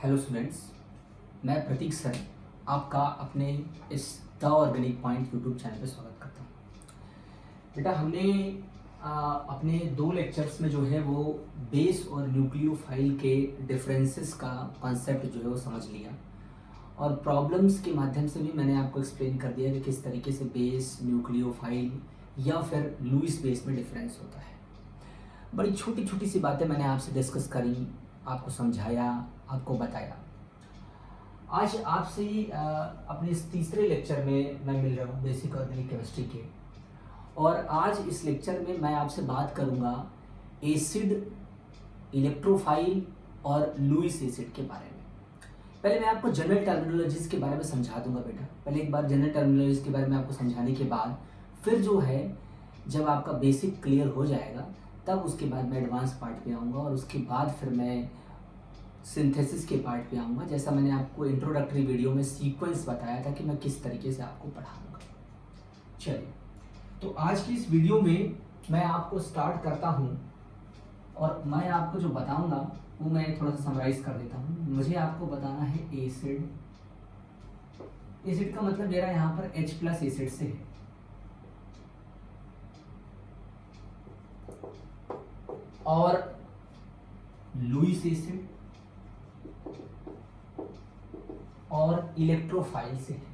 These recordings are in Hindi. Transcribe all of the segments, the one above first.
हेलो स्टूडेंट्स, मैं प्रतीक सर आपका अपने इस the organic point YouTube channel पर स्वागत करता हूँ। बेटा हमने अपने 2 लेक्चर्स में जो है वो बेस और न्यूक्लियोफाइल के डिफरेंसेस का कॉन्सेप्ट जो है वो समझ लिया और प्रॉब्लम्स के माध्यम से भी मैंने आपको एक्सप्लेन कर दिया कि किस तरीके से बेस, न्यूक्लियोफाइल या फिर लुईस बेस में डिफरेंस होता है। बड़ी छोटी छोटी सी बातें मैंने आपसे डिस्कस करी, आपको समझाया, आपको बताया। आज आपसे अपने इस तीसरे लेक्चर में मैं मिल रहा हूँ बेसिक ऑर्गेनिक केमिस्ट्री के, और आज इस लेक्चर में मैं आपसे बात करूँगा एसिड, इलेक्ट्रोफाइल और लुईस एसिड के बारे में। पहले मैं आपको जनरल टर्मिनोलॉजीज के बारे में समझा दूंगा बेटा। पहले एक बार जनरल टर्मिनोलॉजीज के बारे में आपको समझाने के बाद फिर जो है जब आपका बेसिक क्लियर हो जाएगा तब उसके बाद मैं एडवांस पार्ट पे आऊँगा और उसके बाद फिर मैं सिंथेसिस के पार्ट पे आऊँगा, जैसा मैंने आपको इंट्रोडक्टरी वीडियो में सीक्वेंस बताया था कि मैं किस तरीके से आपको पढ़ाऊँगा। चलिए, तो आज की इस वीडियो में मैं आपको स्टार्ट करता हूँ और मैं आपको जो बताऊँगा वो मैं थोड़ा सा समराइज कर देता हूँ। मुझे आपको बताना है एसिड। एसिड का मतलब मेरा यहाँ पर H+ एसिड से है, और लुईस एसिड और इलेक्ट्रोफाइल से है।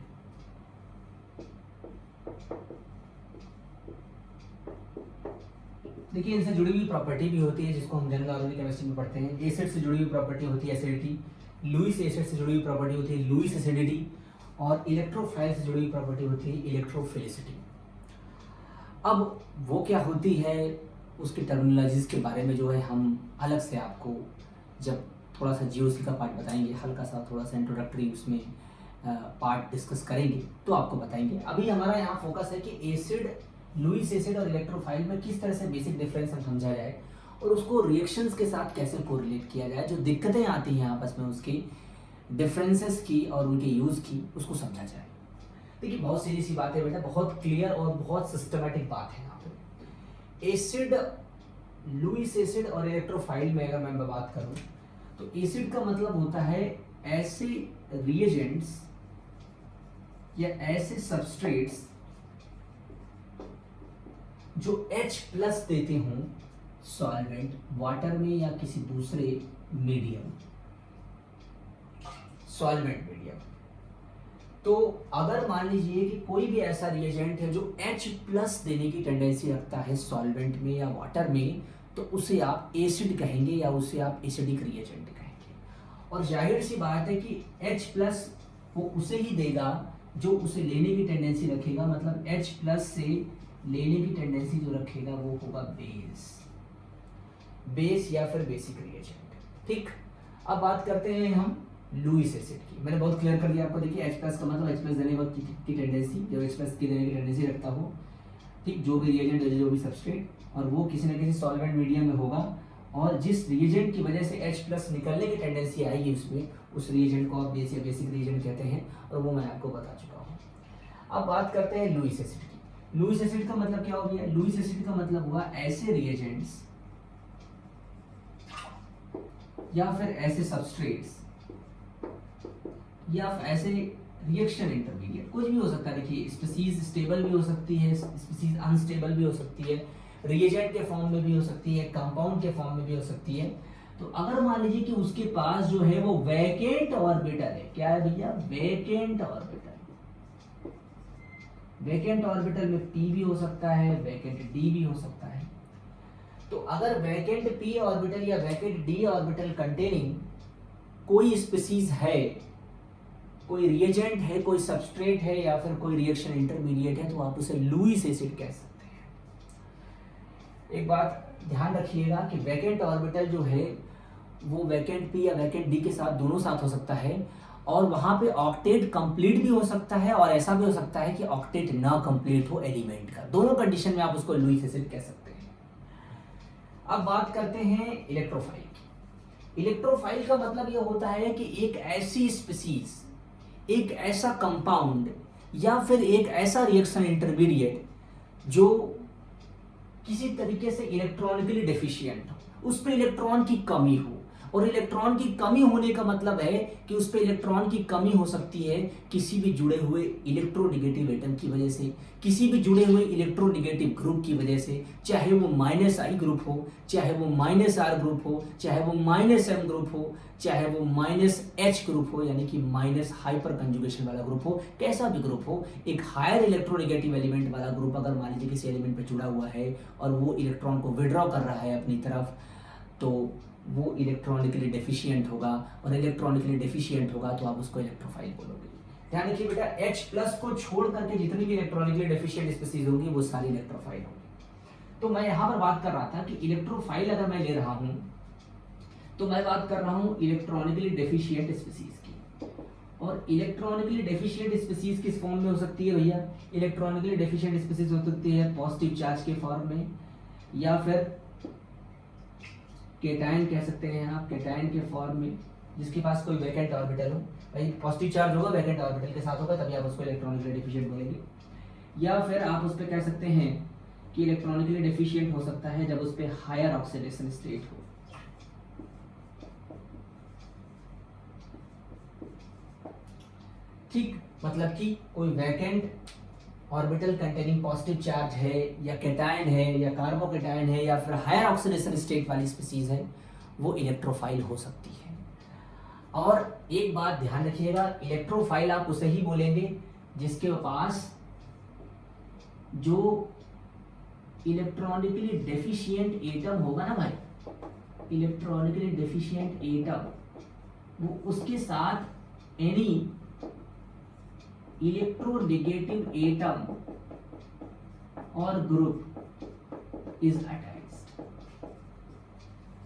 देखिए, इनसे जुड़ी हुई प्रॉपर्टी भी होती है जिसको हम जनरल ऑर्गेनिक केमिस्ट्री में पढ़ते हैं। एसिड से जुड़ी हुई प्रॉपर्टी होती है एसिडिटी, लुईस एसिड से जुड़ी हुई प्रॉपर्टी होती है लुईस एसिडिटी, और इलेक्ट्रोफाइल से जुड़ी हुई प्रॉपर्टी होती है इलेक्ट्रोफिलिसिटी। अब वो क्या होती है उसकी टर्मिनोलॉजीज के बारे में जो है हम अलग से आपको जब थोड़ा सा जीओसी का पार्ट बताएंगे, हल्का सा थोड़ा सा इंट्रोडक्टरी उसमें पार्ट डिस्कस करेंगे तो आपको बताएंगे। अभी हमारा यहाँ फोकस है कि एसिड, लुईस एसिड और इलेक्ट्रोफाइल में किस तरह से बेसिक डिफरेंस हम समझा जाए और उसको रिएक्शंस के साथ कैसे कोरिलेट किया जाए, जो दिक्कतें आती हैं आपस में उसकी डिफरेंसेस की और उनके यूज़ की, उसको समझा जाए। देखिए, बहुत सीधी सी बात है बेटा, बहुत क्लियर और बहुत सिस्टमेटिक बात है यहाँ पे। एसिड, लुईस एसिड और इलेक्ट्रोफाइल में अगर मैं बात करूँ तो एसिड का मतलब होता है ऐसे रिएजेंट्स या ऐसे सबस्ट्रेट्स जो H+ देते हों सॉल्वेंट, वाटर में या किसी दूसरे मीडियम, सॉल्वेंट मीडियम। तो अगर मान लीजिए कि कोई भी ऐसा रिएजेंट है जो H+ देने की टेंडेंसी रखता है सॉल्वेंट में या वाटर में, तो उसे आप एसिड कहेंगे या उसे आप एसिडिक रिएजेंट कहेंगे। और जाहिर सी बात है कि H+ वो उसे ही देगा जो उसे लेने की टेंडेंसी रखेगा, मतलब H+ से लेने की टेंडेंसी जो रखेगा वो होगा बेस या फिर बेसिक रिएजेंट। ठीक, अब बात करते हैं हम लुईस एसिड की। मैंने बहुत क्लियर कर दिया आपको। देखिए, H+ का मतलब H+ देने की टेंडेंसी, जो H+ की देने की टेंडेंसी रखता हो, ठीक, जो भी रिएजेंट है, जो भी सबस्ट्रेट, और वो किसी न किसी सॉल्वेंट मीडियम में होगा, और जिस रिएजेंट की वजह से H+ निकलने की टेंडेंसी आएगी उसमें, उस रिएजेंट को आप बेस या बेसिक रिएजेंट कहते हैं, और वो मैं आपको बता चुका हूँ। अब बात करते हैं लुईस एसिड की। लुईस एसिड का मतलब क्या हो गया? लुईस एसिड का मतलब हुआ ऐसे रिएजेंट्स या फिर ऐसे सबस्ट्रेट्स या ऐसे रिएक्शन इंटरमीडिएट, कुछ भी हो सकता है। देखिए, स्पीसीज स्टेबल भी हो सकती है, स्पीसीज अनस्टेबल भी हो सकती है, रिएजेंट के फॉर्म में भी हो सकती है, कंपाउंड के फॉर्म में भी हो सकती है। तो अगर मान लीजिए कि उसके पास जो है वो वैकेंट ऑर्बिटल है, क्या है भैया? Vacant orbital. वैकेंट ऑर्बिटल में p भी हो सकता है, वैकेंट d भी हो सकता है। तो अगर वैकेंट p ऑर्बिटल या वैकेंट d ऑर्बिटल कंटेनिंग कोई स्पीसीज है, कोई रिएजेंट है, कोई सबस्ट्रेट है या फिर कोई रिएक्शन इंटरमीडिएट है, तो आप उसे लुईस एसिड कह सकते हैं। एक बात ध्यान रखिएगा कि वैकेंट ऑर्बिटल जो है वो वैकेंट p या वैकेंट d के साथ दोनों साथ हो सकता है, और वहां पे ऑक्टेट कंप्लीट भी हो सकता है, और ऐसा भी हो सकता है कि ऑक्टेट ना कंप्लीट हो एलिमेंट का। दोनों कंडीशन में आप उसको लुईस एसिड कह सकते हैं। अब बात करते हैं इलेक्ट्रोफाइल की। इलेक्ट्रोफाइल का मतलब यह होता है कि एक ऐसी स्पीसीज, एक ऐसा कंपाउंड या फिर एक ऐसा रिएक्शन इंटरमीडिएट जो किसी तरीके से इलेक्ट्रॉनिकली डेफिशिएंट हो, उस पर इलेक्ट्रॉन की कमी हो, और इलेक्ट्रॉन की कमी होने का मतलब है कि उस पर इलेक्ट्रॉन की कमी हो सकती है किसी भी जुड़े हुए इलेक्ट्रोनेगेटिव एटम की वजह से, किसी भी जुड़े हुए इलेक्ट्रोनेगेटिव ग्रुप की वजह से, चाहे वो -I ग्रुप हो, चाहे वो -R ग्रुप हो, चाहे वो -M ग्रुप हो, चाहे वो -H ग्रुप हो, यानी कि माइनस हाइपर कंजुगेशन वाला ग्रुप हो, कैसा भी ग्रुप हो, एक हायर इलेक्ट्रोनेगेटिव एलिमेंट वाला ग्रुप अगर मान लीजिए किसी एलिमेंट पे जुड़ा हुआ है और वो इलेक्ट्रॉन को विड्रॉ कर रहा है अपनी तरफ, तो वो इलेक्ट्रॉनिकली डेफिशिएंट होगा, और इलेक्ट्रॉनिकली डेफिशिएंट होगा तो आप उसको इलेक्ट्रोफाइल बोलोगे। ध्यान रखिए बेटा, H+ को छोड़ करके जितनी भी इलेक्ट्रॉनिकली डेफिशिएंट स्पीसीज होगी वो सारी इलेक्ट्रोफाइल होगी। तो मैं यहाँ पर बात कर रहा था कि इलेक्ट्रोफाइल अगर मैं ले रहा हूँ तो मैं बात कर रहा हूँ इलेक्ट्रॉनिकली डेफिशिएंट स्पीसीज की। और इलेक्ट्रॉनिकली डेफिशिएंट स्पीसीज किस फॉर्म में हो सकती है भैया? इलेक्ट्रॉनिकली डेफिशिएंट स्पीसीज हो सकती है पॉजिटिव चार्ज के फॉर्म में, या फिर केटायन कह सकते हैं आप, केटायन के फॉर्म में, जिसके पास कोई वैकेंट ऑर्बिटल हो। भाई पॉजिटिव चार्ज होगा, वैकेंट ऑर्बिटल के साथ होगा, तभी आप उसको इलेक्ट्रॉनिकली डेफिशिएंट बोलेंगे। या फिर आप उस पर कह सकते हैं कि इलेक्ट्रॉनिकली डेफिशिएंट हो सकता है जब उस पर हायर ऑक्सीडेशन स्टेट हो। ठीक, मतलब कि कोई vacant orbital containing positive charge है, या केटायन है, या कार्बोकेटायन है, या फिर हायर ऑक्सीडेशन स्टेट वाली स्पीसीज है, वो इलेक्ट्रोफाइल हो सकती है। और एक बात ध्यान रखिएगा, इलेक्ट्रोफाइल आप उसे ही बोलेंगे जिसके पास जो इलेक्ट्रॉनिकली डेफिशिएंट एटम होगा ना भाई, इलेक्ट्रॉनिकली डेफिशिएंट एटम, वो उसके साथ एनी इलेक्ट्रोनेगेटिव एटम और ग्रुप इज अटैच्ड।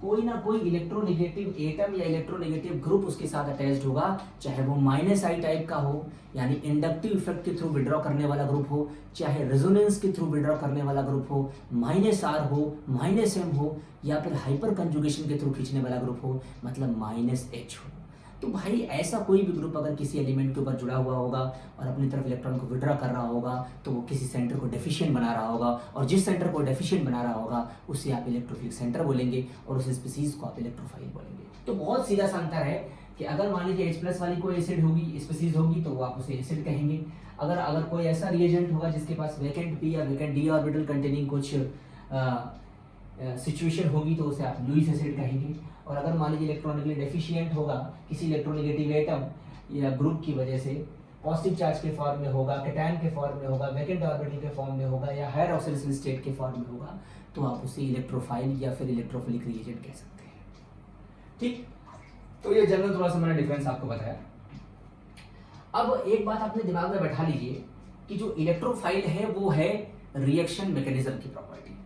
कोई ना कोई इलेक्ट्रोनेगेटिव एटम या इलेक्ट्रोनेगेटिव ग्रुप उसके साथ अटैच्ड होगा, चाहे वो -I टाइप का हो, यानी इंडक्टिव इफेक्ट के थ्रू विड्रॉ करने वाला ग्रुप हो, चाहे रेजोनेंस के थ्रू विड्रॉ करने वाला ग्रुप हो, -R हो, -M हो, या फिर हाइपर कंजुगेशन के थ्रू खींचने वाला ग्रुप हो, मतलब -H हो। तो भाई ऐसा कोई भी ग्रुप अगर किसी एलिमेंट के ऊपर जुड़ा हुआ होगा और अपनी तरफ इलेक्ट्रॉन को विड्रॉ कर रहा होगा, तो वो किसी सेंटर को डेफिशिएंट बना रहा होगा, और जिस सेंटर को डेफिशिएंट बना रहा होगा उसे आप इलेक्ट्रोफिलिक सेंटर बोलेंगे, और उस स्पीसीज को आप इलेक्ट्रोफाइल बोलेंगे। तो बहुत सीधा सा अंतर है कि अगर मान लीजिए H+ वाली कोई एसिड होगी, स्पीसीज होगी, तो वो आप उसे एसिड कहेंगे। अगर कोई ऐसा रिएजेंट होगा जिसके पास वैकेंट P या वैकेंट D ऑर्बिटल कंटेनिंग कुछ सिचुएशन होगी, तो उसे आप लुईस एसिड कहेंगे। और अगर मान लीजिए इलेक्ट्रॉनिकली डेफिशिएंट होगा किसी इलेक्ट्रोनेगेटिव एटम या ग्रुप की वजह से, पॉजिटिव चार्ज के फॉर्म में होगा, केटायन के फॉर्म में होगा, वैकेंट ऑर्बिटल के फॉर्म में होगा, या हायर ऑक्सीडेशन स्टेट के फॉर्म में होगा, तो आप उसे इलेक्ट्रोफाइल या फिर इलेक्ट्रोफिलिक रिएजेंट कह सकते हैं। ठीक, तो ये जनरल थोड़ा सा मैंने डिफरेंस आपको बताया। अब एक बात अपने दिमाग में बैठा लीजिए कि जो इलेक्ट्रोफाइल है वो है रिएक्शन मैकेनिज्म की प्रॉपर्टी,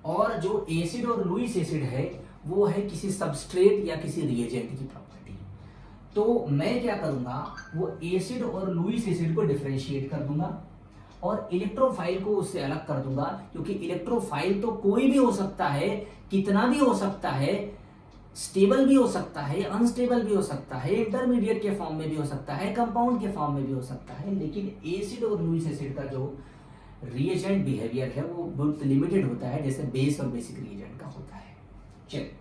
और जो एसिड और लुईस एसिड है वो है किसी सबस्ट्रेट या किसी रिएजेंट की प्रॉपर्टी। तो मैं क्या करूंगा, वो एसिड और लुईस एसिड को डिफरेंशिएट कर दूंगा और इलेक्ट्रोफाइल को उससे अलग कर दूंगा, क्योंकि इलेक्ट्रोफाइल तो कोई भी हो सकता है, कितना भी हो सकता है, स्टेबल भी हो सकता है, अनस्टेबल भी हो सकता है, इंटरमीडिएट के फॉर्म में भी हो सकता है, कंपाउंड के फॉर्म में भी हो सकता है, लेकिन एसिड और लुईस एसिड का जो रिएजेंट बिहेवियर है वो बहुत लिमिटेड होता है, जैसे बेस और बेसिक रिएजेंट का होता है। चलिए,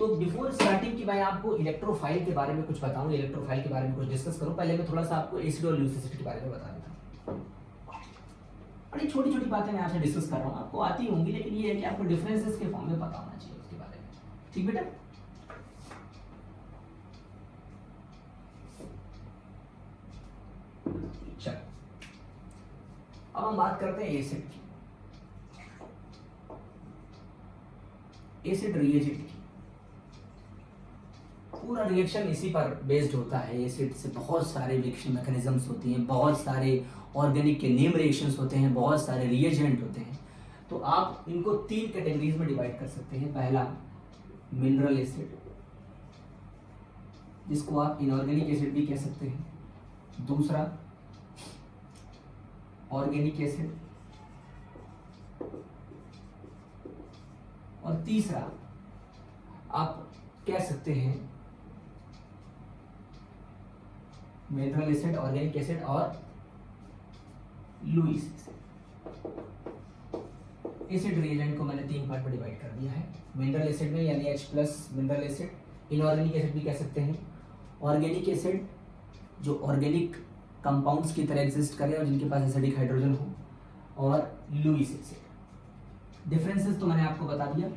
तो बिफोर स्टार्टिंग की मैं आपको इलेक्ट्रोफाइल के बारे में कुछ बताऊं, इलेक्ट्रोफाइल के बारे में कुछ डिस्कस करूं, पहले मैं थोड़ा सा आपको एसिड और लुईस एसिड के बारे में बता देता हूं। बड़ी छोटी छोटी बातें मैं आपसे डिस्कस कर रहा हूं, आपको आती होंगी, लेकिन ये है कि आपको डिफरेंसेस के फॉर्म में पता होना चाहिए उसके बारे में। ठीक बेटा, चलो अब हम बात करते हैं एसिड की, एसिड रिएजेंट की। पूरा रिएक्शन इसी पर बेस्ड होता है। एसिड से बहुत सारे रिएक्शन मैकेनिज्म्स होती हैं, बहुत सारे ऑर्गेनिक के नेम रिएक्शंस होते हैं, बहुत सारे रिएजेंट होते हैं। तो आप इनको 3 कैटेगरीज में डिवाइड कर सकते हैं। पहला मिनरल एसिड, जिसको आप इनऑर्गेनिक एसिड भी कह सकते हैं। दूसरा ऑर्गेनिक एसिड, और तीसरा आप कह सकते हैं मिनरल एसिड, ऑर्गेनिक एसिड और लुईस एसिड। एसिड रिएजेंट को मैंने 3 पार्ट में डिवाइड कर दिया है। मिनरल एसिड में यानी H+ mineral acid, inorganic acid भी कह सकते हैं, ऑर्गेनिक एसिड जो ऑर्गेनिक कंपाउंड्स की तरह एग्जिस्ट करे और जिनके पास एसिडिक हाइड्रोजन हो, और लुईस एसिड। डिफरेंसेस तो मैंने आपको बता दिया।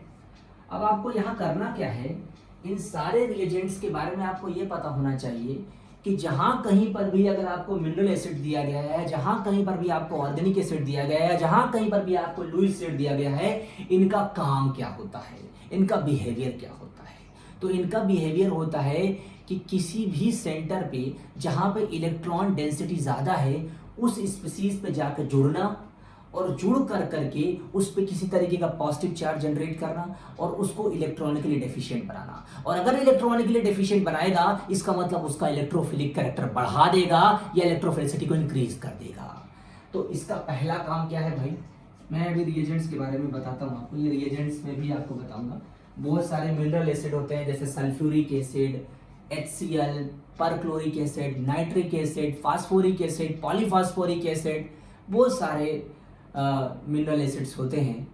अब आपको यहाँ करना क्या है, इन सारे रिएजेंट्स के बारे में आपको ये पता होना चाहिए कि जहां कहीं पर भी अगर आपको मिनरल एसिड दिया गया है, जहां कहीं पर भी आपको ऑर्गेनिक एसिड दिया गया है, जहां कहीं पर भी आपको लुईस एसिड दिया गया है, इनका काम क्या होता है, इनका बिहेवियर क्या होता है। तो इनका बिहेवियर होता है कि किसी भी सेंटर पे जहां पे इलेक्ट्रॉन डेंसिटी ज़्यादा है उस स्पीसीज पे जाकर जुड़ना और जुड़ कर करके उस पर किसी तरीके का पॉजिटिव चार्ज जनरेट करना और उसको इलेक्ट्रॉनिकली डेफिशिएंट बनाना। और अगर इलेक्ट्रॉनिकली डेफिशिएंट बनाएगा इसका मतलब उसका इलेक्ट्रोफिलिक कैरेक्टर बढ़ा देगा या इलेक्ट्रोफिलिसिटी को इंक्रीज कर देगा। तो इसका पहला काम क्या है भाई, मैं अभी रिएजेंट्स के बारे में बताता हूँ आपको। ये रिएजेंट्स में भी आपको बताऊंगा। बहुत सारे मिनरल एसिड होते हैं जैसे sulphuric acid, HCl, perchloric acid, nitric acid, phosphoric acid, polyphosphoric acid, बहुत सारे मिनरल एसिड्स होते हैं।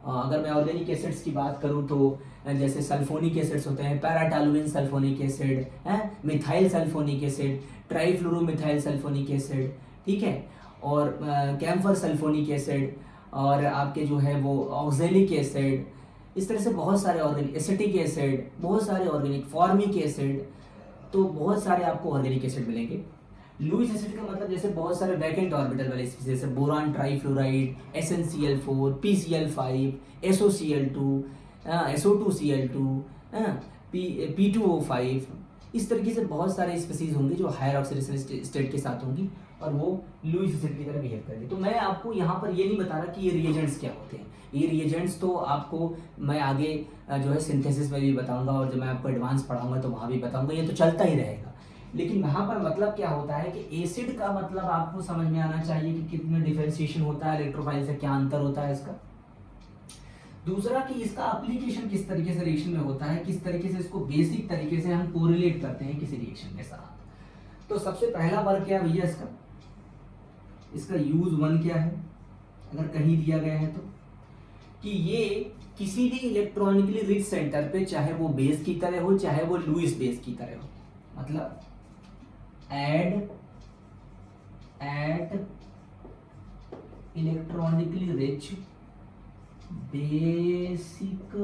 अगर मैं ऑर्गेनिक एसिड्स की बात करूं तो जैसे सल्फोनिक एसिड्स होते हैं, पैराटोलुइन सल्फोनिक एसिड है, methyl sulphonic acid, trifluoromethyl sulphonic acid, ठीक है, और कैम्फर सल्फोनिक एसिड, और आपके जो है वो ऑक्जेलिक एसिड, इस तरह से बहुत सारे ऑर्गेनिक, एसिटिक एसिड, बहुत सारे ऑर्गेनिक, फॉर्मिक एसिड, तो बहुत सारे आपको ऑर्गेनिक एसिड मिलेंगे। लुईस एसिड का मतलब जैसे बहुत सारे वैकेंट ऑर्बिटल वाले स्पीसीज जैसे boron trifluoride, SnCl4, PCl5, SOCl2, SO2Cl2, P2O5, इस तरीके से बहुत सारे स्पीसीज होंगे जो हायर ऑक्सीडेशन स्टेट के साथ होंगी और वो लुईस एसिड की तरह बिहेव करेंगे। तो मैं आपको यहाँ पर ये नहीं बता रहा कि ये रिएजेंट्स क्या होते हैं। ये रिएजेंट्स तो आपको मैं आगे जो है सिंथेसिस में भी बताऊंगा और जब मैं आपको एडवांस पढ़ाऊंगा तो वहाँ भी बताऊंगा, ये तो चलता ही रहेगा। लेकिन वहाँ पर मतलब क्या होता है कि एसिड का मतलब आपको समझ में आना चाहिए कि कितना डिफरेंशिएशन होता है, इलेक्ट्रोफाइल से क्या अंतर होता है इसका। दूसरा कि इसका एप्लीकेशन किस तरीके से रिएक्शन में होता है, किस तरीके से इसको बेसिक तरीके से हम कोरिलेट करते हैं किसी रिएक्शन के साथ। तो सबसे पहला वर्क क्या भैया इसका यूज 1 क्या है, अगर कहीं दिया गया है तो, कि ये किसी भी इलेक्ट्रॉनिकली रिच सेंटर पे, चाहे वो बेस की तरह हो चाहे वो लुईस बेस की तरह हो, मतलब एट इलेक्ट्रॉनिकली रिच बेसिक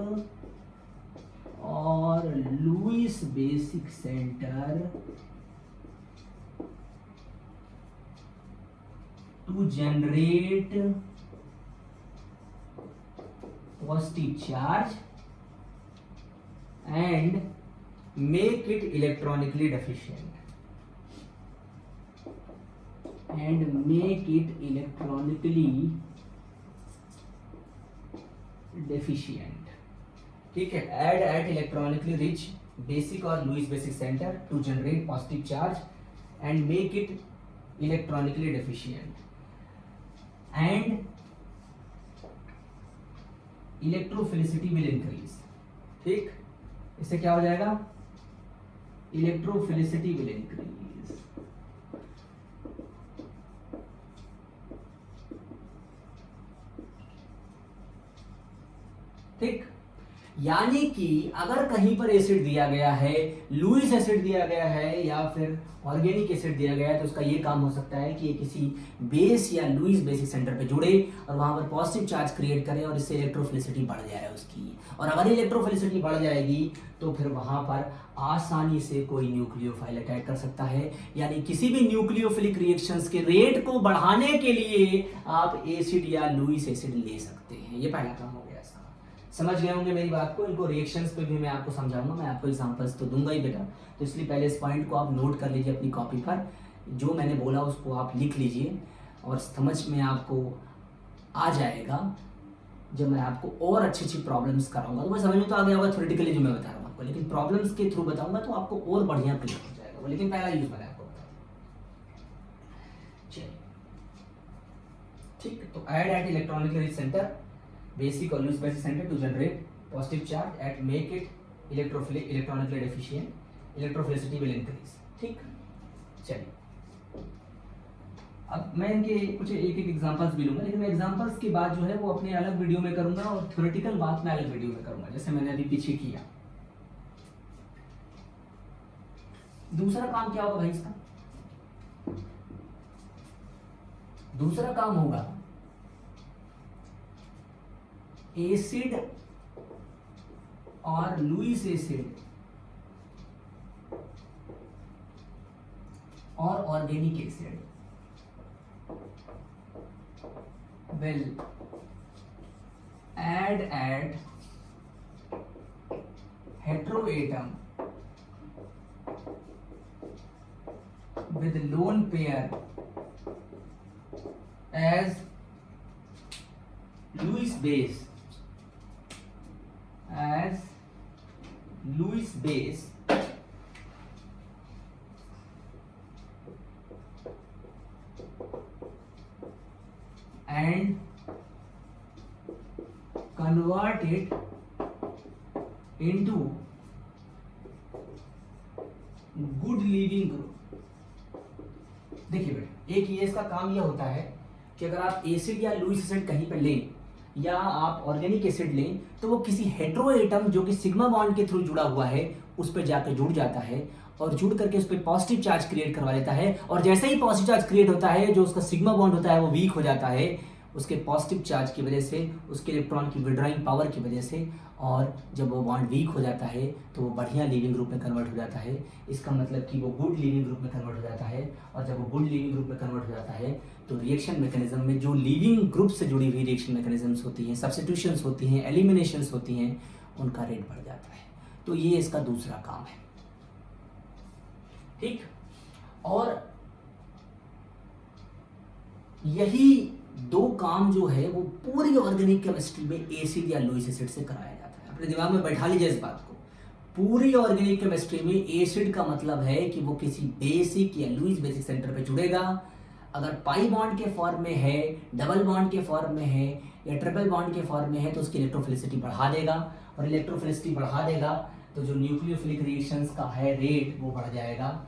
और Lewis basic centre to generate positive charge and make it electronically deficient ठीक है। add at electronically rich basic और Lewis basic center to generate positive charge and make it electronically deficient and electrophilicity will increase। ठीक, इससे क्या हो जाएगा, इलेक्ट्रोफिलिसिटी विल इंक्रीज। ठीक, यानी कि अगर कहीं पर एसिड दिया गया है, लुईस एसिड दिया गया है या फिर ऑर्गेनिक एसिड दिया गया है, तो उसका ये काम हो सकता है कि ये किसी बेस या लुईस बेसिक सेंटर पे जुड़े और वहां पर पॉजिटिव चार्ज क्रिएट करे और इससे इलेक्ट्रोफिलिसिटी बढ़ जाए उसकी। और अगर इलेक्ट्रोफिलिसिटी बढ़ जाएगी तो फिर वहां पर आसानी से कोई न्यूक्लियोफाइल अटैक कर सकता है। यानी किसी भी न्यूक्लियोफिलिक रिएक्शंस के रेट को बढ़ाने के लिए आप एसिड या लुईस एसिड ले सकते हैं। ये पहला काम हो गया इसका। समझ गए होंगे मेरी बात को। इनको रिएक्शंस पे भी मैं आपको समझाऊंगा, मैं आपको एग्जांपल्स तो दूंगा ही बेटा, तो इसलिए पहले इस पॉइंट को आप नोट कर लीजिए अपनी कॉपी पर, जो मैंने बोला उसको आप लिख लीजिए और समझ में आपको आ जाएगा। जब मैं आपको और अच्छी प्रॉब्लम्स कराऊंगा तो मैं समझ में तो आ गया होगा थ्योरेटिकली जो मैं बता रहा हूँ आपको, लेकिन प्रॉब्लम्स के थ्रू बताऊंगा तो आपको और बढ़िया क्लियर हो जाएगा वो। लेकिन पहला यूज मैंने आपको बताया। चलिए ठीक, तो add at electronically rich centre basic और Lewis basic centre to generate positive charge at make it electronically deficient, electrophilicity will increase. ठीक, चलिए अब मैं इनके कुछ एक एक एग्जांपल्स भी लूंगा, लेकिन मैं एग्जांपल्स की बात जो है वो अपने अलग वीडियो में करूंगा और थ्योरेटिकल बात मैं अलग वीडियो में करूंगा, जैसे मैंने अभी पीछे किया। दूसरा काम क्या होगा भाई इसका? दूसरा काम होगा एसिड और लुईस एसिड और organic acid will add heteroatom with lone pair as Lewis base and convert it into good leaving group. देखिए बेटा, एक ये इसका काम यह होता है कि अगर आप एसिड या लुईस एसिड कहीं पर लें या आप ऑर्गेनिक एसिड लें तो वो किसी हेटेरो एटम जो कि सिग्मा बॉन्ड के थ्रू जुड़ा हुआ है उस पर जाकर जुड़ जाता है और जुड़ करके उस पर पॉजिटिव चार्ज क्रिएट करवा लेता है, और जैसे ही पॉजिटिव चार्ज क्रिएट होता है जो उसका सिग्मा बॉन्ड होता है वो वीक हो जाता है उसके पॉजिटिव चार्ज की वजह से, उसके इलेक्ट्रॉन की विड्रॉइंग पावर की वजह से, और जब वो बॉन्ड वीक हो जाता है तो वो बढ़िया लिविंग ग्रुप में कन्वर्ट हो जाता है। इसका मतलब कि वो गुड लिविंग ग्रुप में कन्वर्ट हो जाता है, और जब वो गुड लिविंग ग्रुप में कन्वर्ट हो जाता है तो रिएक्शन मैकेनिज्म में जो लिविंग ग्रुप से जुड़ी हुई रिएक्शन मैकेनिज्म्स होती हैं, सब्स्टिट्यूशंस होती हैं, एलिमिनेशंस होती हैं, उनका रेट बढ़ जाता है। तो ये इसका दूसरा काम है, ठीक। और यही दो काम जो है वो पूरी ऑर्गेनिक केमिस्ट्री में एसिड या लुईस एसिड से कराया जाता है। अपने दिमाग में बैठा लीजिए इस बात को। पूरी ऑर्गेनिक केमिस्ट्री में एसिड का मतलब है कि वो किसी बेसिक या लुईस बेसिक सेंटर पे जुड़ेगा। अगर पाई बॉन्ड के फॉर्म में है, डबल बॉन्ड के फॉर्म में है या ट्रिपल बॉन्ड के फॉर्म में है तो उसकी इलेक्ट्रोफिलिसिटी बढ़ा देगा, और इलेक्ट्रोफिलिसिटी बढ़ा देगा तो जो न्यूक्लियोफिलिक रिएक्शंस का है रेट वो बढ़ जाएगा,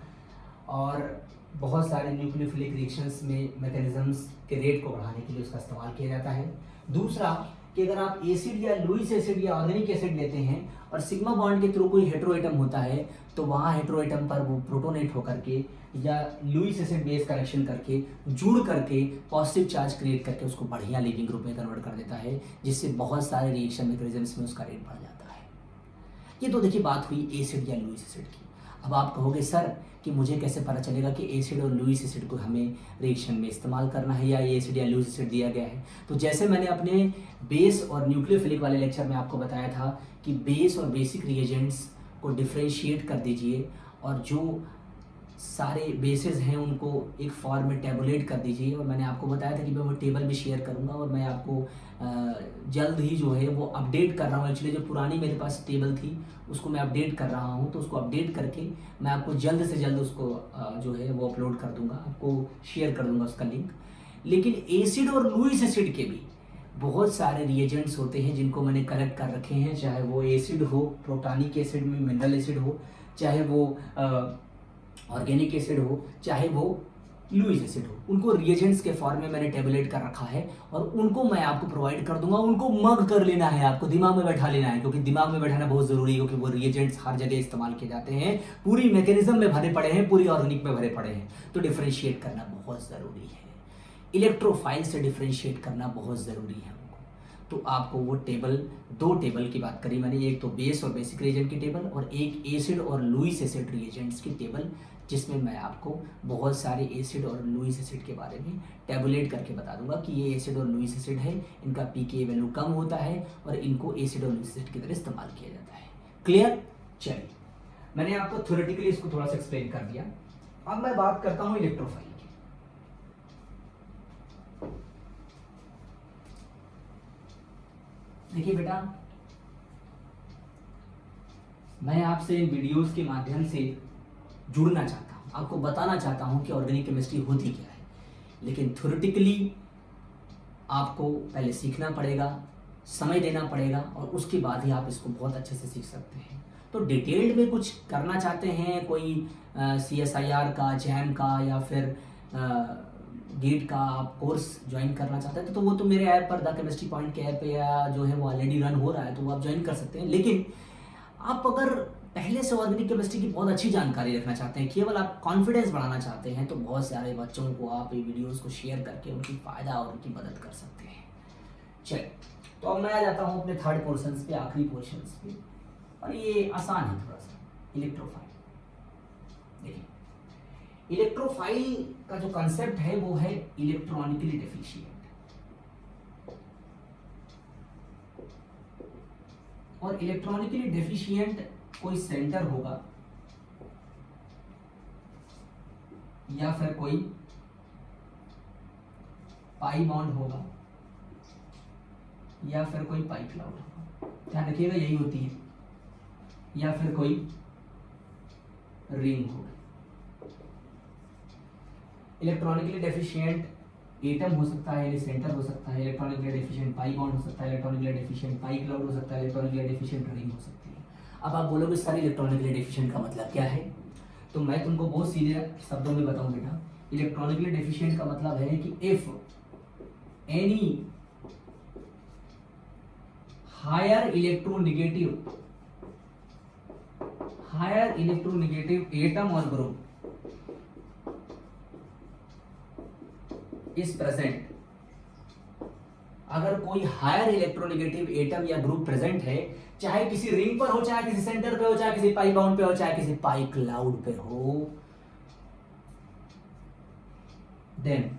और बहुत सारे न्यूक्लियोफिलिक रिएक्शंस में मैकेनिज्म्स के रेट को बढ़ाने के लिए उसका इस्तेमाल किया जाता है। दूसरा कि अगर आप एसिड या लुईस एसिड या ऑर्गेनिक एसिड लेते हैं और सिग्मा बॉन्ड के थ्रू कोई हेटेरोएटम होता है तो वहाँ हेटेरोएटम पर वो प्रोटोनेट होकर के या लुईस एसिड बेस करेक्शन करके जुड़ करके पॉजिटिव चार्ज क्रिएट करके उसको बढ़िया लिविंग ग्रुप में कन्वर्ट कर देता है, जिससे बहुत सारे रिएक्शन मैकेनिज्म्स में उसका रेट बढ़ जाता है। ये तो देखिए बात हुई एसिड या लुईस एसिड की। अब आप कहोगे सर कि मुझे कैसे पता चलेगा कि एसिड और लुईस एसिड को हमें रिएक्शन में इस्तेमाल करना है या ये एसिड या लुईस एसिड दिया गया है। तो जैसे मैंने अपने बेस और न्यूक्लियोफिलिक वाले लेक्चर में आपको बताया था कि बेस और बेसिक रिएजेंट्स को डिफ्रेंशिएट कर दीजिए और जो सारे बेसेस हैं उनको एक फॉर्म में टेबुलेट कर दीजिए, और मैंने आपको बताया था कि मैं वो टेबल भी शेयर करूंगा और मैं आपको जल्द ही जो है वो अपडेट कर रहा हूँ। एक्चुअली जो पुरानी मेरे पास टेबल थी उसको मैं अपडेट कर रहा हूँ, तो उसको अपडेट करके मैं आपको जल्द से जल्द उसको जो है वो अपलोड कर दूंगा, आपको शेयर कर दूंगा उसका लिंक। लेकिन एसिड और लुईस एसिड के भी बहुत सारे रिएजेंट्स होते हैं जिनको मैंने कलेक्ट कर रखे हैं, चाहे वो एसिड हो, प्रोटानिक एसिड में मिनरल एसिड हो, चाहे वो ऑर्गेनिक एसिड हो, चाहे वो लुईस एसिड हो, उनको रिएजेंट्स के फॉर्म में मैंने टेबलेट कर रखा है और उनको मैं आपको प्रोवाइड कर दूंगा। उनको मग कर लेना है, आपको दिमाग में बैठा लेना है, क्योंकि दिमाग में बैठाना बहुत जरूरी है, क्योंकि वो रिएजेंट्स हर जगह इस्तेमाल किए जाते हैं, पूरी मैकेनिज्म में भरे पड़े हैं, पूरी ऑर्गेनिक में भरे पड़े हैं, तो डिफ्रेंशिएट करना बहुत ज़रूरी है। इलेक्ट्रोफाइल से डिफ्रेंशिएट करना बहुत ज़रूरी है। तो आपको वो टेबल, दो टेबल की बात करी मैंने, एक तो बेस और बेसिक रिएजेंट की टेबल और एक एसिड और लुईस एसिड रिएजेंट्स की टेबल, जिसमें मैं आपको बहुत सारे एसिड और लुईस एसिड के बारे में टेबुलेट करके बता दूंगा कि ये एसिड और लुईस एसिड है, इनका पीके वैल्यू कम होता है और इनको एसिड और लुईस एसिड की तरह इस्तेमाल किया जाता है। क्लियर? चलिए, मैंने आपको थ्योरेटिकली इसको थोड़ा सा एक्सप्लेन कर दिया। अब मैं बात करता हूँ इलेक्ट्रोफाइल की। देखिए बेटा, मैं आपसे इन वीडियोस के माध्यम से जुड़ना चाहता हूँ, आपको बताना चाहता हूँ कि ऑर्गेनिक केमिस्ट्री होती क्या है, लेकिन थ्योरेटिकली आपको पहले सीखना पड़ेगा, समय देना पड़ेगा, और उसके बाद ही आप इसको बहुत अच्छे से सीख सकते हैं। तो डिटेल्ड में कुछ करना चाहते हैं, कोई CSIR का, जैम का, या फिर गेट का आप कोर्स ज्वाइन करना चाहते हैं तो वो तो मेरे ऐप पर द केमिस्ट्री पॉइंट के ऐप पे या जो है वो ऑलरेडी रन हो रहा है, तो वो आप ज्वाइन कर सकते हैं। लेकिन आप अगर पहले से ऑर्गेनिक केमिस्ट्री की बहुत अच्छी जानकारी रखना चाहते हैं, केवल आप कॉन्फिडेंस बढ़ाना चाहते हैं, तो बहुत सारे बच्चों को आप ये वीडियोस को शेयर करके उनकी फ़ायदा और उनकी मदद कर सकते हैं। चलिए, तो अब मैं आ जाता हूँ अपने थर्ड पोर्शंस पे, आखिरी पोर्शंस पे, और ये आसान है थोड़ा सा, इलेक्ट्रोफाइल। देखिए, इलेक्ट्रोफाइल का जो कंसेप्ट है वो है इलेक्ट्रॉनिकली डेफिशिएंट। और इलेक्ट्रॉनिकली डेफिशिएंट कोई सेंटर होगा या फिर कोई पाई बॉन्ड होगा या फिर कोई पाई क्लाउड होगा, ध्यान रखिएगा यही होती है, या फिर कोई रिंग होगी। इलेक्ट्रॉनिकली डेफिशिएंट एटम हो सकता है, यानी सेंटर हो सकता है, इलेक्ट्रॉनिकली डेफिशिएंट पाई बॉन्ड हो सकता है, इलेक्ट्रॉनिकली डेफिशिएंट पाई क्लाउड हो सकता है, इलेक्ट्रॉनिकली डेफिशिएंट रिंग हो सकती है। अब आप बोलोगे सर इलेक्ट्रॉनिकली डेफिशिएंट का मतलब क्या है, तो मैं तुमको बहुत सीधे शब्दों में बताऊं बेटा। इलेक्ट्रॉनिकली डेफिशिएंट का मतलब है कि if any higher electronegative atom और ग्रुप इज प्रेजेंट, अगर कोई हायर इलेक्ट्रोनेगेटिव एटम या ग्रुप प्रेजेंट है, चाहे किसी रिंग पर हो, चाहे किसी सेंटर पे हो, चाहे किसी पाई बाउंड पे हो, चाहे किसी पाई क्लाउड पे हो, then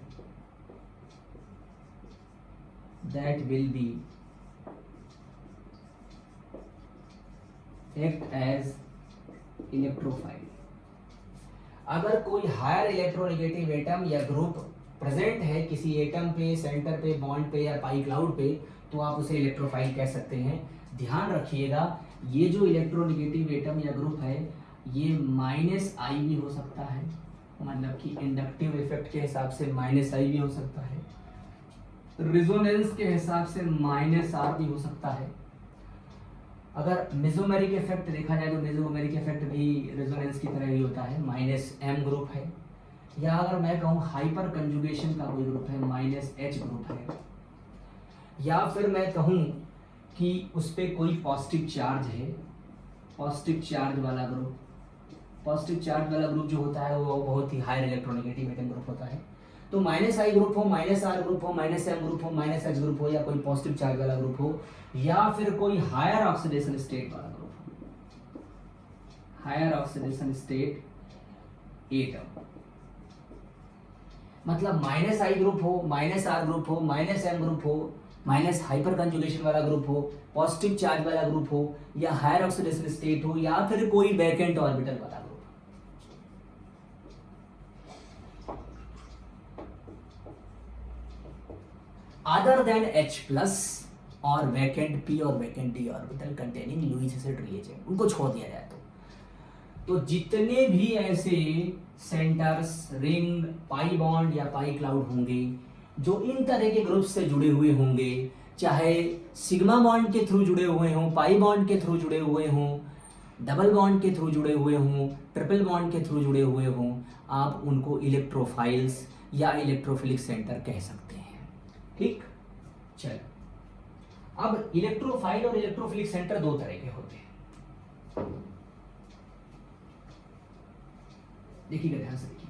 that will be act as electrophile. अगर कोई हायर इलेक्ट्रोनेगेटिव एटम या ग्रुप प्रेजेंट है किसी एटम पे, सेंटर पे, बॉन्ड पे या पाई क्लाउड पे, तो आप उसे इलेक्ट्रोफाइल कह सकते हैं। ध्यान रखिएगा, ये जो इलेक्ट्रोनेगेटिव एटम या ग्रुप है ये -I भी हो सकता है, मतलब कि इंडक्टिव इफेक्ट के हिसाब से -I भी हो सकता है, रिजोनेंस के हिसाब से -R भी हो सकता है। अगर मेसोमेरिक इफेक्ट देखा जाए तो मेसोमेरिक इफेक्ट भी रेजोनेंस की तरह ही होता है, -M ग्रुप है। या अगर मैं कहूँ हाइपर कंजुगेशन का कोई ग्रुप है, -H ग्रुप है। या फिर मैं कहूँ कि उस पर कोई पॉजिटिव चार्ज है, पॉजिटिव चार्ज वाला ग्रुप। पॉजिटिव चार्ज वाला ग्रुप जो होता है वो बहुत ही हायर इलेक्ट्रोनेगेटिव एटम ग्रुप होता है। तो -I ग्रुप हो, -R ग्रुप हो, -M ग्रुप हो, -H ग्रुप हो, या कोई पॉजिटिव चार्ज वाला ग्रुप हो, या फिर कोई हायर ऑक्सीडेशन स्टेट वाला ग्रुप हो, हायर ऑक्सीडेशन स्टेट एटम, मतलब -I ग्रुप हो, -R ग्रुप हो, -M ग्रुप हो, माइनस हाइपर कंजुगेशन वाला ग्रुप हो, पॉजिटिव चार्ज वाला ग्रुप हो, या हायर ऑक्सीडेशन स्टेट हो, या फिर कोई वैकेंट ऑर्बिटल वाला ग्रुप। अदर देन H+ और वैकेंट P और vacant D orbital containing Lewis acid reagent, उनको छोड़ दिया जाए तो जितने भी ऐसे सेंटर्स, रिंग, पाई बॉन्ड या पाई क्लाउड होंगे जो इन तरह के ग्रुप से जुड़े हुए होंगे, चाहे सिग्मा बॉन्ड के थ्रू जुड़े हुए हों, पाई बॉन्ड के थ्रू जुड़े हुए हों, डबल बॉन्ड के थ्रू जुड़े हुए हों, ट्रिपल बॉन्ड के थ्रू जुड़े हुए हों, आप उनको इलेक्ट्रोफाइल्स या इलेक्ट्रोफिलिक सेंटर कह सकते हैं। ठीक, चलो अब इलेक्ट्रोफाइल और इलेक्ट्रोफिलिक सेंटर दो तरह के होते हैं। देखिएगा, ध्यान से देखिए।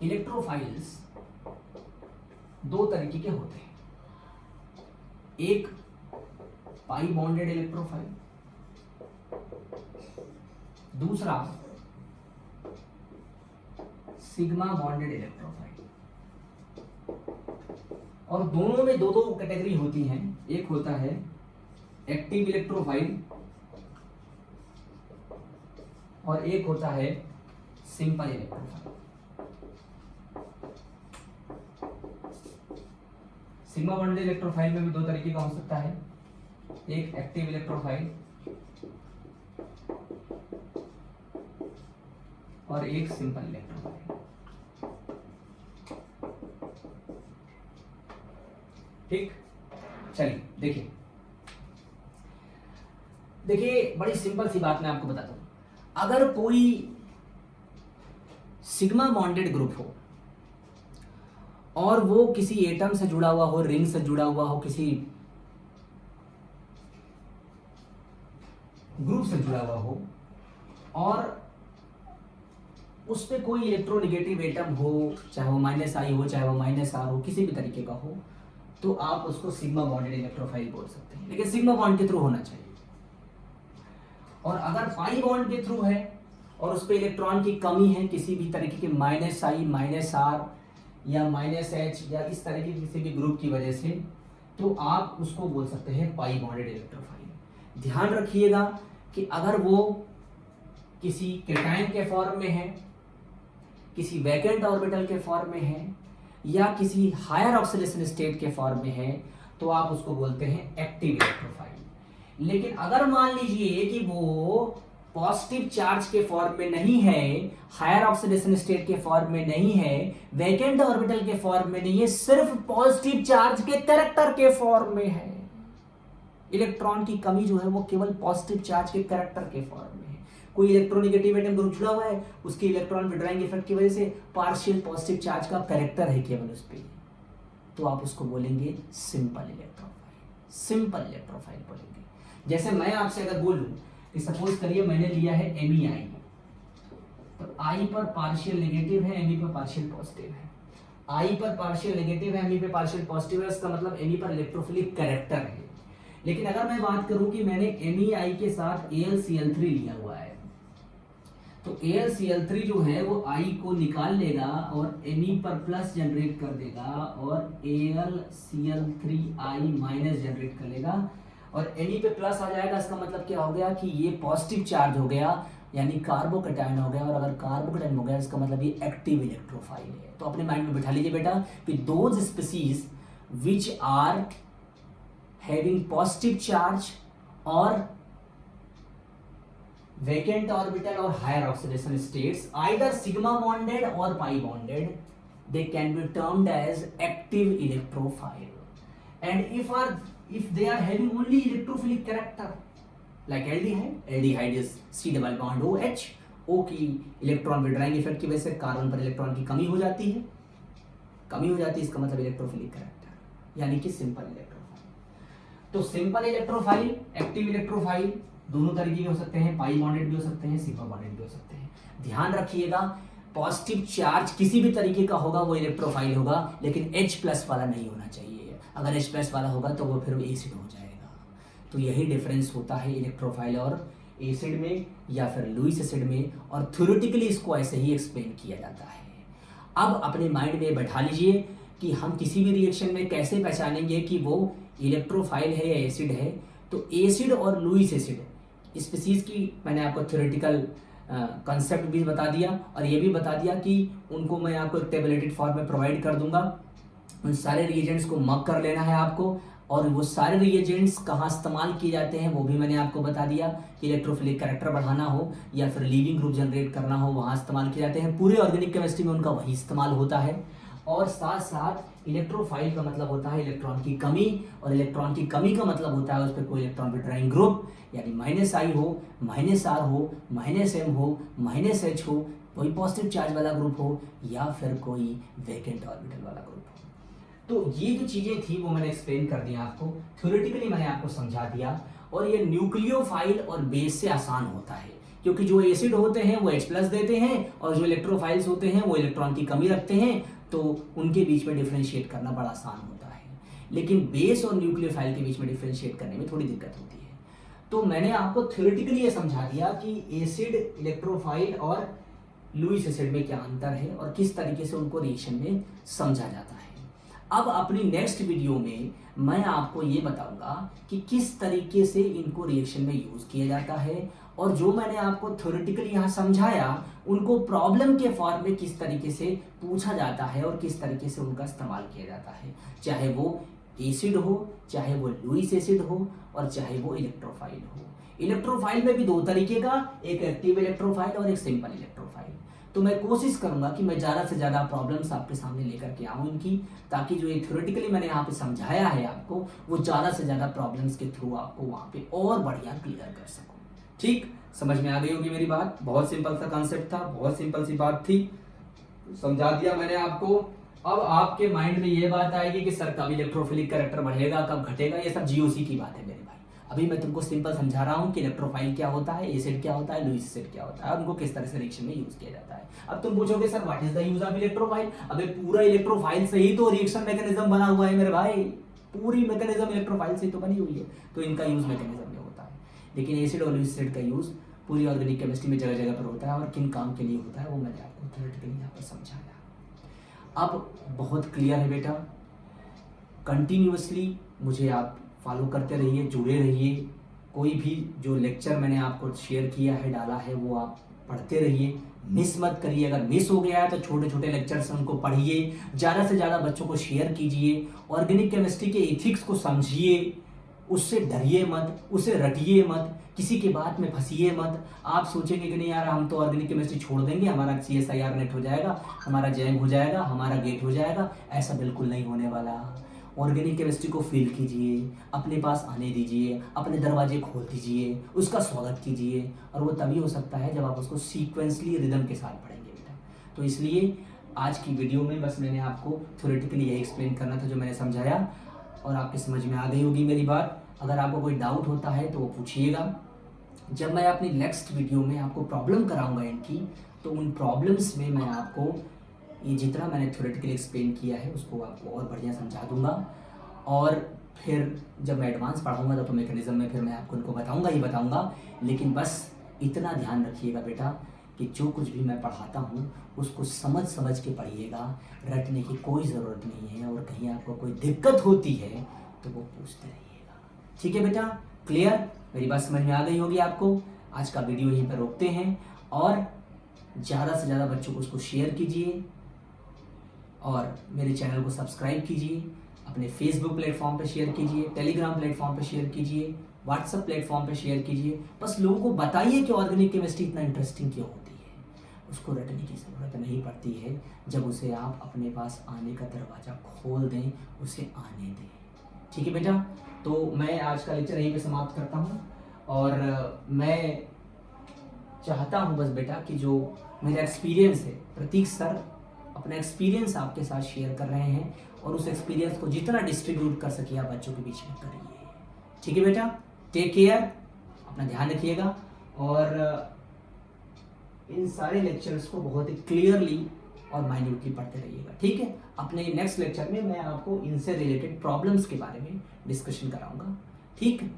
इलेक्ट्रोफाइल्स दो तरीके के होते हैं, एक पाई बॉन्डेड इलेक्ट्रोफाइल, दूसरा सिग्मा बॉन्डेड इलेक्ट्रोफाइल। और दोनों में दो दो कैटेगरी होती हैं, एक होता है एक्टिव इलेक्ट्रोफाइल और एक होता है simple electrophile. Sigma bonded electrophile में भी दो तरीके का हो सकता है, एक एक्टिव इलेक्ट्रोफाइल और एक सिंपल इलेक्ट्रोफाइल। ठीक, चलिए देखिए, बड़ी सिंपल सी बात मैं आपको बताता हूं। अगर कोई सिग्मा बॉन्डेड ग्रुप हो और वो किसी एटम से जुड़ा हुआ हो, रिंग से जुड़ा हुआ हो, किसी ग्रुप से जुड़ा हुआ हो और उस पे कोई इलेक्ट्रोनेगेटिव एटम हो, चाहे वो -I हो, चाहे वो -R हो, किसी भी तरीके का हो, तो आप उसको सिग्मा बॉन्डेड इलेक्ट्रोफाइल बोल सकते हैं, लेकिन सिग्मा बॉन्ड के थ्रू होना चाहिए। और अगर पाई बॉन्ड के थ्रू है और उस पे इलेक्ट्रॉन की कमी है किसी भी तरीके के -I, -R या -H या इस तरह के किसी भी ग्रुप की वजह से, तो आप उसको बोल सकते हैं पाई बॉन्डेड इलेक्ट्रोफाइल। ध्यान रखिएगा कि अगर वो किसी कैटायन के फॉर्म में है, किसी वैकेंट ऑर्बिटल के फॉर्म में है या किसी हायर ऑक्सीडेशन स्टेट के फॉर्म में है, तो आप उसको बोलते हैं एक्टिव इलेक्ट्रोफाइल। लेकिन अगर मान लीजिए कि वो पॉजिटिव चार्ज के फॉर्म में नहीं है, हायर ऑक्सीडेशन स्टेट के फॉर्म में नहीं है, वैकेंट ऑर्बिटल के फॉर्म में नहीं है, सिर्फ पॉजिटिव चार्ज के कैरेक्टर के फॉर्म में है, इलेक्ट्रॉन की कमी जो है वो केवल पॉजिटिव चार्ज के कैरेक्टर के फॉर्म में है, कोई इलेक्ट्रोनेगेटिव एटम ग्रुप जुड़ा हुआ है, उसके इलेक्ट्रॉन विड्रॉइंग इफेक्ट की वजह से पार्शियल पॉजिटिव चार्ज का कैरेक्टर है केवल उस पर, तो आप उसको बोलेंगे सिंपल इलेक्ट्रोफाइल। सिंपल इलेक्ट्रोफाइल बोलेंगे। जैसे मैं आपसे अगर बोलूं कि सपोज करिए मैंने लिया है MEI, तो I पर पार्शियल नेगेटिव है, Me पर पार्शियल पॉजिटिव है। I पर पार्शियल नेगेटिव है, Me पे पार्शियल पॉजिटिव है, इसका मतलब Me पर इलेक्ट्रोफिलिक कैरेक्टर है। लेकिन अगर मैं बात करूं कि मैंने MEI के साथ AlCl3 लिया हुआ है, तो AlCl3 जो है वो I को निकाल लेगा और Me पर प्लस जनरेट कर देगा और AlCl3I माइनस जनरेट कर लेगा और Me पे प्लस आ जाएगा। इसका मतलब क्या हो गया कि ये पॉजिटिव चार्ज हो गया, यानी कार्बोकैटायन हो गया, और अगर कार्बोकैटायन हो गया इसका मतलब ये एक्टिव इलेक्ट्रोफाइल है। तो अपने माइंड में बिठा लीजिए बेटा कि those species which are having positive charge or vacant orbital or higher oxidation states, either sigma bonded or pi bonded, they can be termed as active electrophile. And if they are having only electrophilic character, like aldehyde is C double bond OH, O की इलेक्ट्रॉन विड्रॉइंग इफेक्ट की वजह से कार्बन पर इलेक्ट्रॉन की कमी हो जाती है, इसका मतलब इलेक्ट्रोफिलिक कैरेक्टर, यानी कि सिंपल इलेक्ट्रोफाइल। तो सिंपल इलेक्ट्रोफाइल, एक्टिव इलेक्ट्रोफाइल दोनों तरीके के हो सकते हैं, पाई बॉन्डेड भी हो सकते हैं, सिग्मा बॉन्डेड भी हो सकते हैं। ध्यान रखिएगा पॉजिटिव चार्ज किसी भी तरीके का होगा वो इलेक्ट्रोफाइल होगा, लेकिन H+ वाला नहीं होना चाहिए। अगर H+ वाला होगा तो वो फिर एसिड हो जाएगा। तो यही डिफरेंस होता है इलेक्ट्रोफाइल और एसिड में या फिर लुईस एसिड में, और थ्योरेटिकली इसको ऐसे ही एक्सप्लेन किया जाता है। अब अपने माइंड में बैठा लीजिए कि हम किसी भी रिएक्शन में कैसे पहचानेंगे कि वो इलेक्ट्रोफाइल है या एसिड है। तो एसिड और लुईस एसिड स्पीसीज की मैंने आपको थ्योरेटिकल कंसेप्ट भी बता दिया और ये भी बता दिया कि उनको मैं आपको एक टेबलेटेड फॉर्म में प्रोवाइड कर दूंगा। उन सारे रिएजेंट्स को मग कर लेना है आपको, और वो सारे रिएजेंट्स कहाँ इस्तेमाल किए जाते हैं वो भी मैंने आपको बता दिया कि इलेक्ट्रोफिलिक कैरेक्टर बढ़ाना हो या फिर लीविंग ग्रुप जनरेट करना हो वहाँ इस्तेमाल किए जाते हैं। पूरे ऑर्गेनिक केमिस्ट्री में उनका वही इस्तेमाल होता है। और साथ साथ इलेक्ट्रोफाइल का मतलब होता है इलेक्ट्रॉन की कमी, और इलेक्ट्रॉन की कमी का मतलब होता है उस पर कोई इलेक्ट्रॉन विड्रॉइंग ग्रुप, यानी -I हो, -R हो, -M हो, -H हो, कोई पॉजिटिव चार्ज वाला ग्रुप हो या फिर कोई वैकेंट ऑर्बिटल वाला ग्रुप हो। तो ये जो चीज़ें थी वो मैंने एक्सप्लेन कर दिया आपको, थ्योरेटिकली मैंने आपको समझा दिया। और ये न्यूक्लियोफाइल और बेस से आसान होता है, क्योंकि जो एसिड होते हैं वो H+ देते हैं और जो इलेक्ट्रोफाइल्स होते हैं वो इलेक्ट्रॉन की कमी रखते हैं, तो उनके बीच में डिफरेंशिएट करना बड़ा आसान होता है। लेकिन बेस और न्यूक्लियोफाइल के बीच में डिफरेंशिएट करने में थोड़ी दिक्कत होती है। तो मैंने आपको थ्योरेटिकली ये समझा दिया कि एसिड, इलेक्ट्रोफाइल और लुईस एसिड में क्या अंतर है और किस तरीके से उनको रिएक्शन में समझा जाता है। अब अपनी नेक्स्ट वीडियो में मैं आपको ये बताऊंगा कि किस तरीके से इनको रिएक्शन में यूज किया जाता है, और जो मैंने आपको थ्योरेटिकली यहाँ समझाया उनको प्रॉब्लम के फॉर्म में किस तरीके से पूछा जाता है और किस तरीके से उनका इस्तेमाल किया जाता है, चाहे वो एसिड हो, चाहे वो लुईस एसिड हो, और चाहे वो इलेक्ट्रोफाइल हो। इलेक्ट्रोफाइल में भी दो तरीके का, एक एक्टिव इलेक्ट्रोफाइल और एक सिंपल इलेक्ट्रोफाइल। तो मैं कोशिश करूंगा कि मैं ज़्यादा से ज़्यादा प्रॉब्लम्स आपके सामने लेकर के आऊँ इनकी, ताकि जो ये थ्योरेटिकली मैंने यहाँ पे समझाया है आपको वो ज़्यादा से ज़्यादा प्रॉब्लम्स के थ्रू आपको वहाँ पे और बढ़िया क्लियर कर सकूँ। ठीक, समझ में आ गई होगी मेरी बात। बहुत सिंपल सा कॉन्सेप्ट था, बहुत सिंपल सी बात थी, समझा दिया मैंने आपको। अब आपके माइंड में ये बात आएगी कि सर कब इलेक्ट्रोफिलिक कैरेक्टर बढ़ेगा, कब घटेगा, ये सब जीओसी की बात है मेरे भाई। अभी मैं तुमको सिंपल समझा रहा हूँ कि इलेक्ट्रोफाइल क्या होता है, एसिड क्या होता है, लुईस एसिड क्या होता है, उनको किस तरह से रिएक्शन में यूज किया जाता है। अब तुम पूछोगे sir what is the use of electrophile. अबे पूरा इलेक्ट्रोफाइल से ही तो रिएक्शन मैकेनिज्म बना हुआ है मेरे भाई, पूरी मैकेनिज्म इलेक्ट्रोफाइल से तो बनी हुई है, तो इनका यूज मैकेनिज्म में होता है। लेकिन एसिड और लुईस एसिड का यूज पूरी ऑर्गेनिक केमिस्ट्री में जगह जगह पर होता है, और किन काम के लिए होता है वो मैंने आपको थ्योरेटिकली यहाँ पर समझाया। अब बहुत क्लियर है बेटा, कंटिन्यूअसली मुझे आप फॉलो करते रहिए, जुड़े रहिए। कोई भी जो लेक्चर मैंने आपको शेयर किया है, डाला है, वो आप पढ़ते रहिए, मिस मत करिए। अगर मिस हो गया है तो छोटे छोटे लेक्चर्स उनको पढ़िए, ज़्यादा से ज़्यादा बच्चों को शेयर कीजिए, ऑर्गेनिक केमिस्ट्री के एथिक्स को समझिए, उससे डरिए मत, उसे रटिए मत, किसी की बात में फंसिए मत। आप सोचेंगे कि नहीं यार हम तो ऑर्गेनिक केमिस्ट्री छोड़ देंगे, हमारा CSIR नेट हो जाएगा, हमारा जैम हो जाएगा, हमारा गेट हो जाएगा। ऐसा बिल्कुल नहीं होने वाला। ऑर्गेनिक केमिस्ट्री को फील कीजिए, अपने पास आने दीजिए, अपने दरवाजे खोल दीजिए, उसका स्वागत कीजिए, और वो तभी हो सकता है जब आप उसको सीक्वेंसली रिदम के साथ पढ़ेंगे बेटा। तो इसलिए आज की वीडियो में बस मैंने आपको थ्योरेटिकली यही एक्सप्लेन करना था जो मैंने समझाया, और आपके समझ में आ गई होगी मेरी बात। अगर आपको कोई डाउट होता है तो वो पूछिएगा। जब मैं अपनी नेक्स्ट वीडियो में आपको प्रॉब्लम कराऊंगा इनकी, तो उन प्रॉब्लम्स में मैं आपको ये जितना मैंने थ्योरेटिकली एक्सप्लेन किया है उसको आपको और बढ़िया समझा दूंगा। और फिर जब मैं एडवांस पढ़ाऊंगा तो मैकेनिज्म में फिर मैं आपको उनको बताऊंगा ही बताऊंगा। लेकिन बस इतना ध्यान रखिएगा बेटा कि जो कुछ भी मैं पढ़ाता हूँ उसको समझ समझ के पढ़िएगा, रटने की कोई ज़रूरत नहीं है। और कहीं आपको कोई दिक्कत होती है तो वो पूछते रहिएगा। ठीक है बेटा, क्लियर? मेरी बात समझ में आ गई होगी आपको। आज का वीडियो यहीं पर रोकते हैं, और ज़्यादा से ज़्यादा बच्चों को उसको शेयर कीजिए, और मेरे चैनल को सब्सक्राइब कीजिए, अपने फेसबुक प्लेटफॉर्म पे शेयर कीजिए, टेलीग्राम प्लेटफॉर्म पे शेयर कीजिए, व्हाट्सएप प्लेटफॉर्म पे शेयर कीजिए। बस लोगों को बताइए कि ऑर्गेनिक केमिस्ट्री इतना इंटरेस्टिंग क्यों होती है। उसको रटने की ज़रूरत नहीं पड़ती है, जब उसे आप अपने पास आने का दरवाज़ा खोल दें, उसे आने दें। ठीक है बेटा, तो मैं आज का लेक्चर यहीं पे समाप्त करता हूँ। और मैं चाहता हूँ बस बेटा कि जो मेरा एक्सपीरियंस है, प्रतीक सर अपना एक्सपीरियंस आपके साथ शेयर कर रहे हैं, और उस एक्सपीरियंस को जितना डिस्ट्रीब्यूट कर सकिए आप बच्चों के बीच में करिए। ठीक है बेटा, टेक केयर, अपना ध्यान रखिएगा, और इन सारे लेक्चर्स को बहुत ही क्लियरली और माइन्यूटली पढ़ते रहिएगा। ठीक है, अपने नेक्स्ट लेक्चर में मैं आपको इनसे रिलेटेड प्रॉब्लम्स के बारे में डिस्कशन कराऊंगा। ठीक,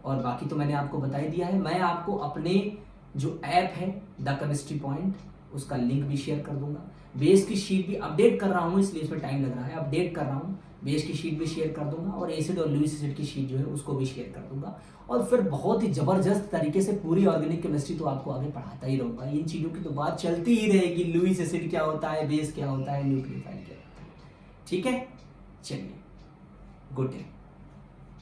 और बाकी तो मैंने आपको बता ही दिया है। मैं आपको अपने जो ऐप है द केमिस्ट्री पॉइंट, उसका लिंक भी शेयर कर दूंगा। बेस की शीट भी अपडेट कर रहा हूँ, इसलिए इसमें टाइम लग रहा है, अपडेट कर रहा हूँ। बेस की शीट भी शेयर कर दूंगा, और एसिड और लुईस एसिड की शीट जो है उसको भी शेयर कर दूंगा। और फिर बहुत ही ज़बरदस्त तरीके से पूरी ऑर्गेनिक केमिस्ट्री तो आपको आगे पढ़ाता ही रहूँगा। इन चीज़ों की तो बात चलती ही रहेगी, लुईस एसिड क्या होता है, बेस क्या होता है, न्यूक्लियोफाइल क्या होता है। ठीक है, चलिए, गुड डे।